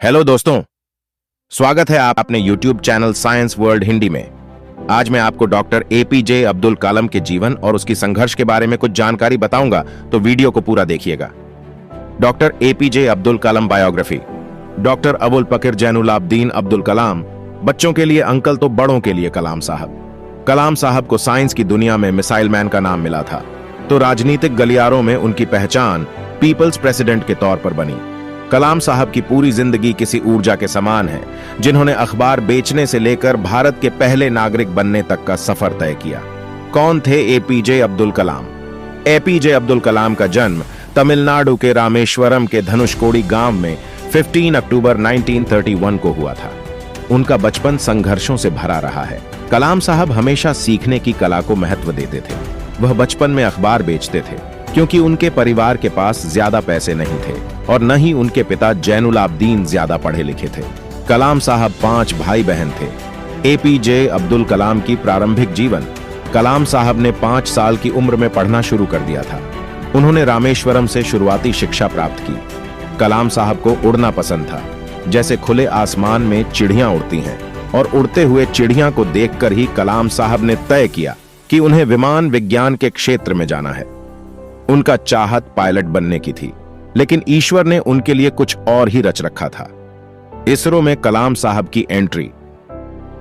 Hello दोस्तों, स्वागत है आप अपने YouTube channel science world Hindi में। आज मैं आपको डॉक्टर एपीजे अब्दुल कलाम के जीवन और उसकी संघर्ष के बारे में कुछ जानकारी बताऊंगा, तो वीडियो को पूरा देखिएगा। Doctor APJ Abdul Kalam biography. Doctor Abul पकीर जैनुलाब्दीन अब्दुल कलाम, बच्चों के लिए अंकल तो बड़ों के लिए कलाम साहब। कलाम साहब को साइंस की दुनिया में मिसाइल मैन का नाम मिला था, तो राजनीतिक गलियारों में उनकी पहचान पीपल्स प्रेसिडेंट के तौर पर बनी। कलाम साहब की पूरी जिंदगी किसी ऊर्जा के समान है, जिन्होंने अखबार बेचने से लेकर भारत के पहले नागरिक बनने तक का सफर तय किया। कौन थे एपीजे अब्दुल कलाम? एपीजे अब्दुल कलाम का जन्म तमिलनाडु के रामेश्वरम के धनुषकोडी गांव में 15 अक्टूबर 1931 को हुआ था। उनका बचपन संघर्षों से भरा रहा है। कलाम साहब हमेशा सीखने की कला को महत्व देते थे। वह बचपन में अखबार बेचते थे क्योंकि उनके परिवार के पास ज्यादा पैसे नहीं थे और न ही उनके पिता जैनुलाब्दीन ज्यादा पढ़े लिखे थे। कलाम साहब 5 भाई बहन थे। एपीजे अब्दुल कलाम की प्रारंभिक जीवन। कलाम साहब ने 5 साल की उम्र में पढ़ना शुरू कर दिया था। उन्होंने रामेश्वरम से शुरुआती शिक्षा प्राप्त की। कलाम साहब को उड़ना पसंद था, जैसे खुले आसमान में चिड़ियां उड़ती हैं, और उड़ते हुए चिड़ियां को देखकर ही कलाम साहब ने तय किया कि उन्हें विमान विज्ञान के क्षेत्र में जाना है। उनका चाहत पायलट बनने की थी, लेकिन ईश्वर ने उनके लिए कुछ और ही रच रखा था। इसरो में कलाम साहब की एंट्री।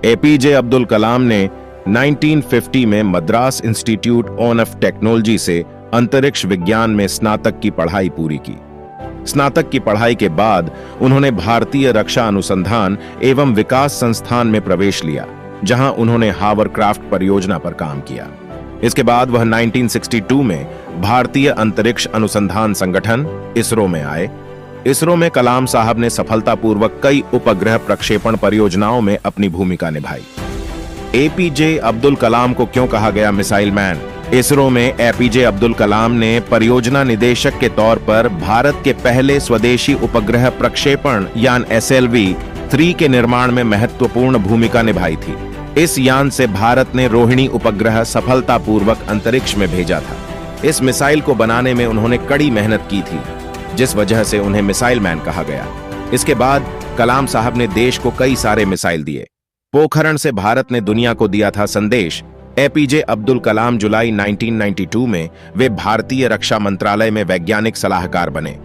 एपीजे अब्दुल कलाम ने 1950 में मद्रास इंस्टीट्यूट ऑफ टेक्नोलॉजी से अंतरिक्ष विज्ञान में स्नातक की पढ़ाई पूरी की। स्नातक की पढ़ाई के बाद उन्होंने भारतीय रक्षा अनुसंधान एवं विकास संस्थान में प्रवेश लिया, जहां उन्होंने हावरक्राफ्ट परियोजना पर काम किया। इसके बाद वह 1962 में भारतीय अंतरिक्ष अनुसंधान संगठन इसरो में आए। इसरो में कलाम साहब ने सफलतापूर्वक कई उपग्रह प्रक्षेपण परियोजनाओं में अपनी भूमिका निभाई। एपीजे अब्दुल कलाम को क्यों कहा गया मिसाइल मैन? इसरो में एपीजे अब्दुल कलाम ने परियोजना निदेशक के तौर पर भारत के पहले स्वदेशी उपग्रह प्रक्षेपण यान SLV-3 के निर्माण में महत्वपूर्ण भूमिका निभाई थी। इस यान से भारत ने रोहिणी उपग्रह सफलतापूर्वक अंतरिक्ष में भेजा था। इस मिसाइल को बनाने में उन्होंने कड़ी मेहनत की थी, जिस वजह से उन्हें मिसाइल मैन कहा गया। इसके बाद कलाम साहब ने देश को कई सारे मिसाइल दिए। पोखरण से भारत ने दुनिया को दिया था संदेश। एपीजे अब्दुल कलाम जुलाई 1992 में वे भारतीय रक्षा मंत्रालय में वैज्ञानिक सलाहकार बने।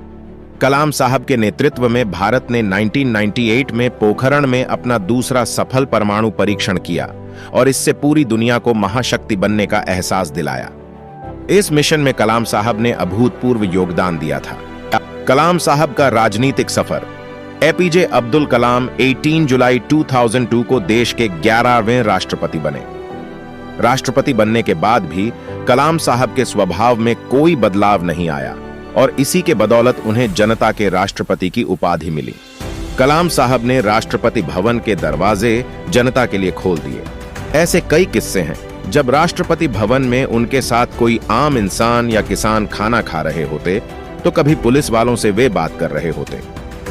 कलाम साहब के नेतृत्व में भारत ने 1998 में पोखरण में अपना दूसरा सफल परमाणु परीक्षण किया और इससे पूरी दुनिया को महाशक्ति बनने का एहसास दिलाया। इस मिशन में कलाम साहब ने अभूतपूर्व योगदान दिया था। कलाम साहब का राजनीतिक सफर। एपीजे अब्दुल कलाम 18 जुलाई 2002 को देश के 11वें राष्ट्रपति बने। राष्ट्रपति बनने के बाद भी कलाम साहब के स्वभाव में कोई बदलाव नहीं आया और इसी के बदौलत उन्हें जनता के राष्ट्रपति की उपाधि मिली। कलाम साहब ने राष्ट्रपति भवन के दरवाजे जनता के लिए खोल दिए। ऐसे कई किस्से हैं जब राष्ट्रपति भवन में उनके साथ कोई आम इंसान या किसान खाना खा रहे होते, तो कभी पुलिस वालों से वे बात कर रहे होते।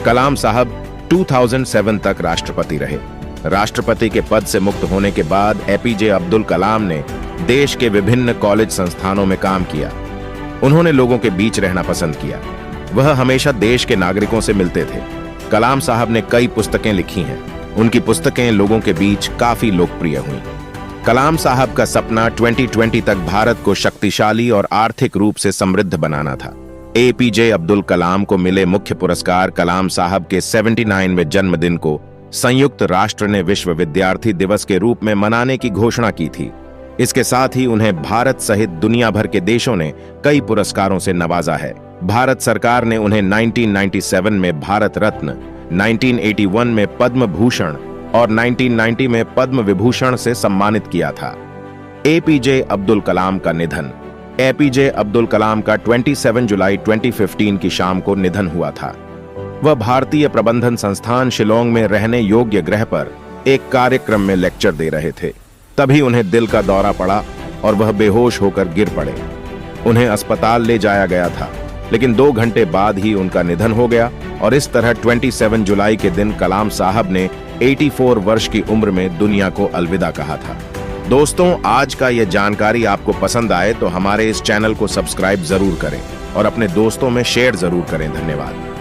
कलाम साहब 2007 तक राष्ट्रपति रहे। राष्ट्रपति के पद से मुक्त होने के बाद एपीजे अब्दुल कलाम ने देश के विभिन्न कॉलेज संस्थानों में काम किया। उन्होंने लोगों के बीच रहना पसंद किया। वह हमेशा देश के नागरिकों से मिलते थे। कलाम साहब ने कई पुस्तकें लिखी हैं। उनकी पुस्तकें लोगों के बीच काफी लोकप्रिय हुईं। कलाम साहब का सपना 2020 तक भारत को शक्तिशाली और आर्थिक रूप से समृद्ध बनाना था। एपीजे अब्दुल कलाम को मिले मुख्य पुरस्कार। कलाम साहब के 79वें जन्मदिन को संयुक्त राष्ट्र ने विश्व विद्यार्थी दिवस के रूप में मनाने की घोषणा की थी। इसके साथ ही उन्हें भारत सहित दुनिया भर के देशों ने कई पुरस्कारों से नवाजा है। भारत सरकार ने उन्हें 1997 में भारत रत्न, 1981 में पद्म भूषण और 1990 में पद्म विभूषण से सम्मानित किया था। एपीजे अब्दुल कलाम का निधन। एपीजे अब्दुल कलाम का 27 जुलाई 2015 की शाम को निधन हुआ था। वह भारतीय प्रबंधन संस्थान शिलोंग में रहने योग्य ग्रह पर एक कार्यक्रम में लेक्चर दे रहे थे। तभी उन्हें दिल का दौरा पड़ा और वह बेहोश होकर गिर पड़े। उन्हें अस्पताल ले जाया गया था, लेकिन 2 घंटे बाद ही उनका निधन हो गया और इस तरह 27 जुलाई के दिन कलाम साहब ने 84 वर्ष की उम्र में दुनिया को अलविदा कहा था। दोस्तों, आज का यह जानकारी आपको पसंद आए तो हमारे इस चैनल को सब्सक्राइब जरूर करें और अपने दोस्तों में शेयर जरूर करें। धन्यवाद।